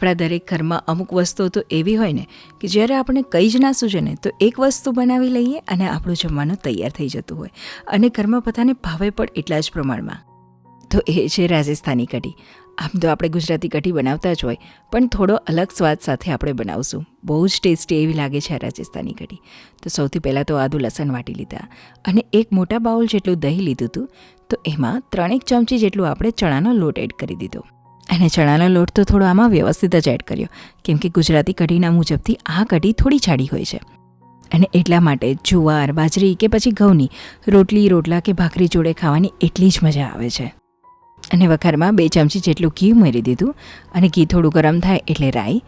આપણા દરેક ઘરમાં અમુક વસ્તુઓ તો એવી હોય ને કે જ્યારે આપણે કંઈ જ ના સૂચે ને તો એક વસ્તુ બનાવી લઈએ અને આપણું જમવાનું તૈયાર થઈ જતું હોય, અને ઘરમાં બધાને ભાવે પણ એટલા જ પ્રમાણમાં. તો એ છે રાજસ્થાની કઢી. આમ તો આપણે ગુજરાતી કઢી બનાવતા જ હોય, પણ થોડો અલગ સ્વાદ સાથે આપણે બનાવશું. બહુ જ ટેસ્ટી એવી લાગે છે આ રાજસ્થાની કઢી. તો સૌથી પહેલાં તો આદું લસણ વાટી લીધા અને એક મોટા બાઉલ જેટલું દહીં લીધું હતું. તો એમાં 3 ચમચી જેટલું આપણે ચણાનો લોટ એડ કરી દીધો. અને ચણાનો લોટ તો થોડો આમાં વ્યવસ્થિત જ એડ કર્યો, કેમ કે ગુજરાતી કઢીના મુજબથી આ કઢી થોડી જાડી હોય છે, અને એટલા માટે જુવાર, બાજરી કે પછી ઘઉંની રોટલી, રોટલા કે ભાખરી જોડે ખાવાની એટલી જ મજા આવે છે. અને વઘારમાં 2 ચમચી જેટલું ઘી ઉમેરી દીધું, અને ઘી થોડું ગરમ થાય એટલે રાઈ,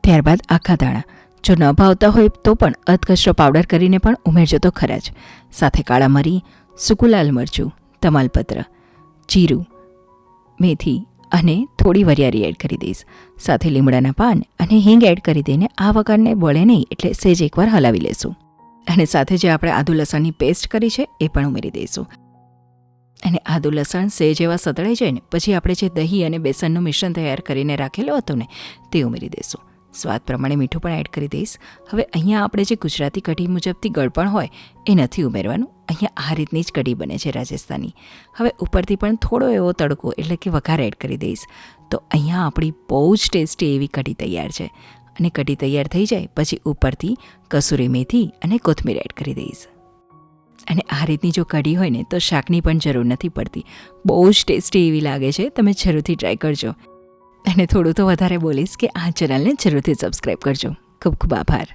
ત્યારબાદ આખા દાણા. જો ન ભાવતા હોય તો પણ અધકચરો પાવડર કરીને પણ ઉમેરજો તો ખરા જ. સાથે કાળા મરી, સૂકું લાલ મરચું, તમાલપત્ર, જીરું, મેથી અને થોડી વરિયાળી એડ કરી દઈશ. સાથે લીમડાના પાન અને હિંગ એડ કરી દઈને આ વઘારને બળે નહીં એટલે સહેજ એકવાર હલાવી લેશું. અને સાથે જે આપણે આદુ લસણની પેસ્ટ કરી છે એ પણ ઉમેરી દઈશું. અને આદુ લસણ સહેજ એવા સતળાઈ જાય ને પછી આપણે જે દહીં અને બેસનનું મિશ્રણ તૈયાર કરીને રાખેલું હતું ને તે ઉમેરી દઈશું. સ્વાદ પ્રમાણે મીઠું પણ એડ કરી દઈશ. હવે અહીંયા આપણે જે ગુજરાતી કઢી મુજબથી ગળપણ હોય એ નથી ઉમેરવાનું. અહીંયા આ રીતની જ કઢી બને છે રાજસ્થાની. હવે ઉપરથી પણ થોડો એવો તડકો એટલે કે વઘાર એડ કરી દઈશ. તો અહીંયા આપણી બહુ જ ટેસ્ટી એવી કઢી તૈયાર છે. અને કઢી તૈયાર થઈ જાય પછી ઉપરથી કસૂરી મેથી અને કોથમીર એડ કરી દઈશ. અને આ રીતની જો કઢી હોય ને તો શાકની પણ જરૂર નથી પડતી. બહુ જ ટેસ્ટી એવી લાગે છે. તમે જરૂરથી ટ્રાય કરજો. અને થોડું તો વધારે બોલીશ કે આ ચેનલને જરૂરથી સબસ્ક્રાઈબ કરજો. ખૂબ ખૂબ આભાર.